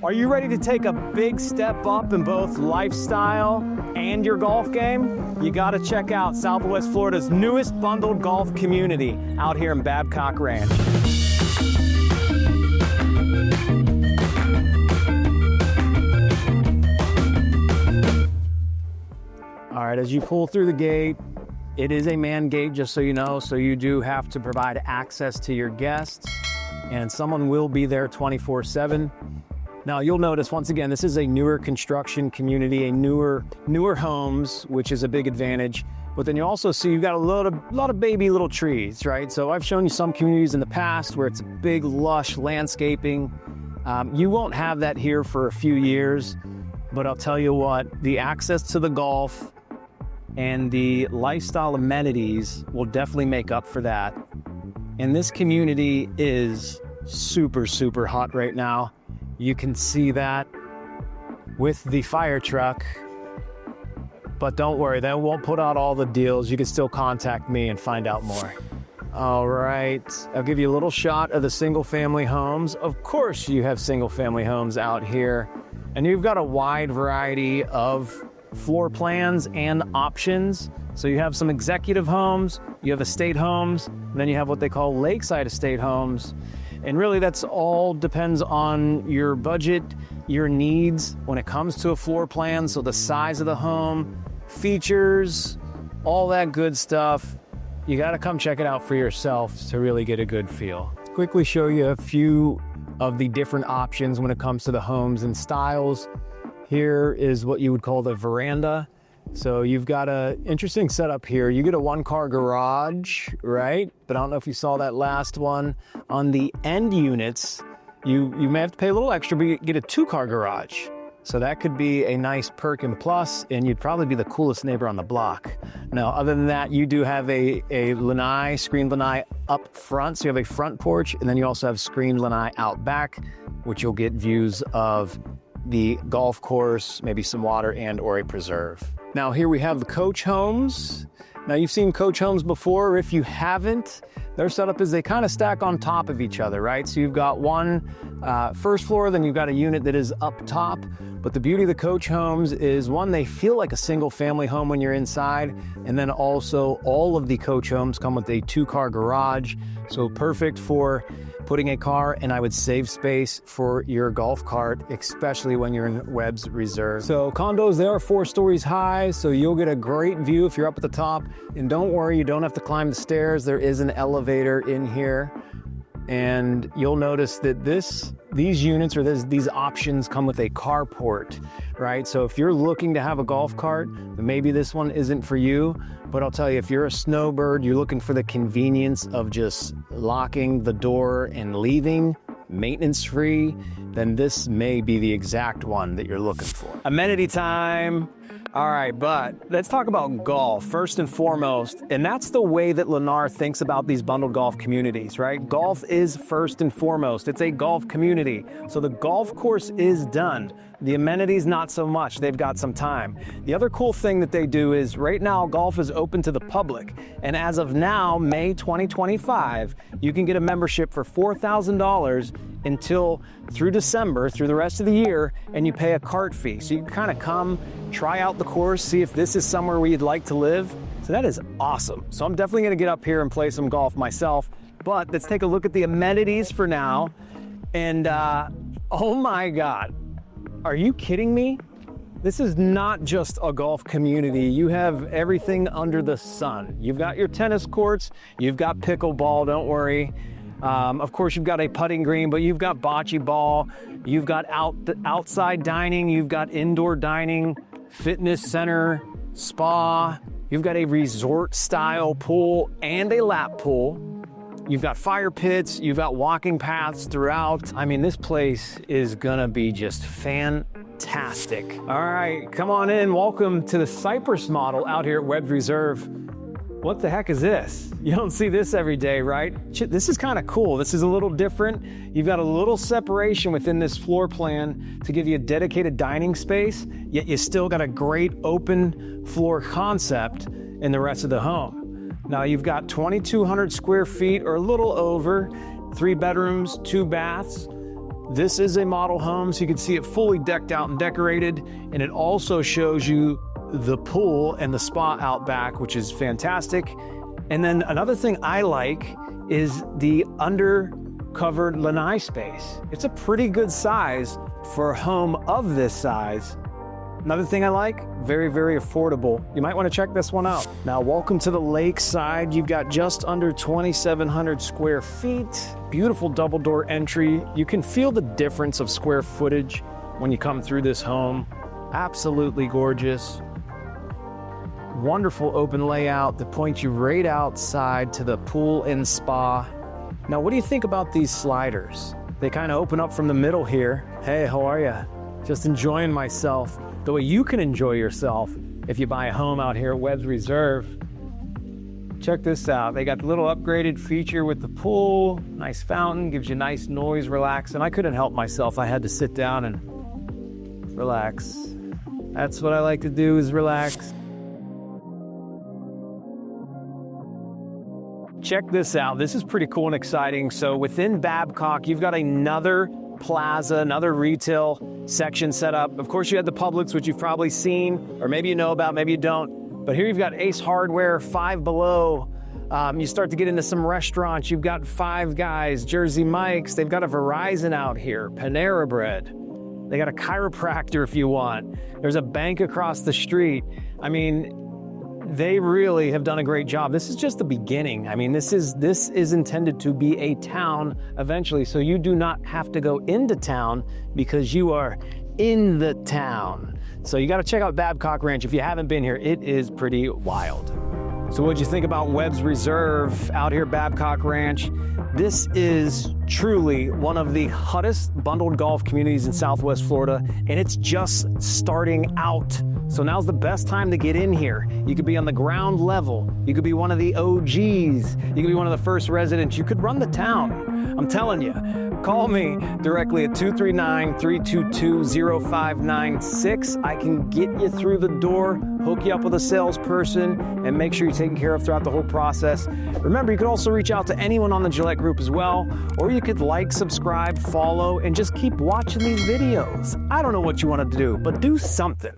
Are you ready to take a big step up in both lifestyle and your golf game? You gotta check out Southwest Florida's newest bundled golf community out here in Babcock Ranch. All right, as you pull through the gate, it is a man gate, just so you know, so you do have to provide access to your guests, and someone will be there 24/7. Now you'll notice, once again, this is a newer construction community, newer homes, which is a big advantage. But then you also see you've got a lot of baby little trees, right? So I've shown you some communities in the past where it's big, lush landscaping. You won't have that here for a few years, but I'll tell you what, the access to the golf and the lifestyle amenities will definitely make up for that. And this community is super, super hot right now. You can see that with the fire truck, but don't worry, that won't put out all the deals. You can still contact me and find out more. All right, I'll give you a little shot of the single family homes. Of course you have single family homes out here, and you've got a wide variety of floor plans and options. So you have some executive homes, you have estate homes, and then you have what they call Lakeside estate homes. And really that's all depends on your budget, your needs when it comes to a floor plan. So the size of the home, features, all that good stuff. You gotta come check it out for yourself to really get a good feel. Quickly show you a few of the different options when it comes to the homes and styles. Here is what you would call the veranda. So you've got an interesting setup here. You get a one-car garage, right? But I don't know if you saw that last one. On the end units, you may have to pay a little extra, but you get a two-car garage. So that could be a nice perk and plus, and you'd probably be the coolest neighbor on the block. Now, other than that, you do have a lanai, screened lanai up front. So you have a front porch, and then you also have screened lanai out back, which you'll get views of the golf course, maybe some water and or a preserve. Now here we have the coach homes. Now you've seen coach homes before. If you haven't, their setup is they kind of stack on top of each other, right? So you've got one first floor, then you've got a unit that is up top. But the beauty of the coach homes is, one, they feel like a single family home when you're inside. And then also all of the coach homes come with a two-car garage. So perfect for putting a car, and I would save space for your golf cart, especially when you're in Webb's Reserve. So condos, they are 4 stories high, so you'll get a great view if you're up at the top. And don't worry, you don't have to climb the stairs. There is an elevator in here. And you'll notice that these units or these options come with a carport, right? So if you're looking to have a golf cart, maybe this one isn't for you. But I'll tell you, if you're a snowbird, you're looking for the convenience of just locking the door and leaving, maintenance free, then this may be the exact one that you're looking for. Amenity time. All right, but let's talk about golf first and foremost. And that's the way that Lennar thinks about these bundled golf communities, right? Golf is first and foremost. It's a golf community. So the golf course is done. The amenities, not so much. They've got some time. The other cool thing that they do is right now golf is open to the public. And as of now, May 2025, you can get a membership for $4,000 until through December, through the rest of the year, and you pay a cart fee. So you can kind of come, try out the course, see if this is somewhere where you'd like to live. So that is awesome. So I'm definitely gonna get up here and play some golf myself, but let's take a look at the amenities for now. And oh my God, are you kidding me? This is not just a golf community. You have everything under the sun. You've got your tennis courts, you've got pickleball, don't worry. Of course, you've got a putting green, but you've got bocce ball, you've got outside dining, you've got indoor dining, fitness center, spa, you've got a resort style pool and a lap pool. You've got fire pits, you've got walking paths throughout. I mean, this place is gonna be just fantastic. All right, come on in. Welcome to the Cypress model out here at Webb's Reserve. What the heck is this? You don't see this every day, right? This is kind of cool. This is a little different. You've got a little separation within this floor plan to give you a dedicated dining space, yet you still got a great open floor concept in the rest of the home. Now you've got 2,200 square feet or a little over, 3 bedrooms, 2 baths. This is a model home, so you can see it fully decked out and decorated, and it also shows you the pool and the spa out back, which is fantastic. And then another thing I like is the under-covered lanai space. It's a pretty good size for a home of this size. Another thing I like, very, very affordable. You might want to check this one out. Now, welcome to the Lakeside. You've got just under 2,700 square feet. Beautiful double door entry. You can feel the difference of square footage when you come through this home. Absolutely gorgeous. Wonderful open layout that points you right outside to the pool and spa. Now, what do you think about these sliders? They kind of open up from the middle here. Hey, how are you? Just enjoying myself. The way you can enjoy yourself if you buy a home out here at Webb's Reserve. Check this out. They got the little upgraded feature with the pool, nice fountain, gives you nice noise, relax. And I couldn't help myself. I had to sit down and relax. That's what I like to do, is relax. Check this out. This is pretty cool and exciting. So within Babcock, you've got another Plaza, another retail section set up. Of course, you had the Publix, which you've probably seen, or maybe you know about, maybe you don't. But here you've got Ace Hardware, Five Below. You start to get into some restaurants. You've got Five Guys, Jersey Mike's. They've got a Verizon out here, Panera Bread. They got a chiropractor if you want. There's a bank across the street. I mean, they really have done a great job. This is just the beginning. I mean, this is intended to be a town eventually, so you do not have to go into town because you are in the town. So you got to check out Babcock Ranch if you haven't been here. It is pretty wild. So what'd you think about Webb's Reserve out here at Babcock Ranch? This is truly one of the hottest bundled golf communities in Southwest Florida, and it's just starting out. So now's the best time to get in here. You could be on the ground level. You could be one of the OGs. You could be one of the first residents. You could run the town. I'm telling you. Call me directly at 239-322-0596. I can get you through the door, hook you up with a salesperson, and make sure you're taken care of throughout the whole process. Remember, you could also reach out to anyone on the Guillette group as well, or you could like, subscribe, follow, and just keep watching these videos. I don't know what you want to do, but do something.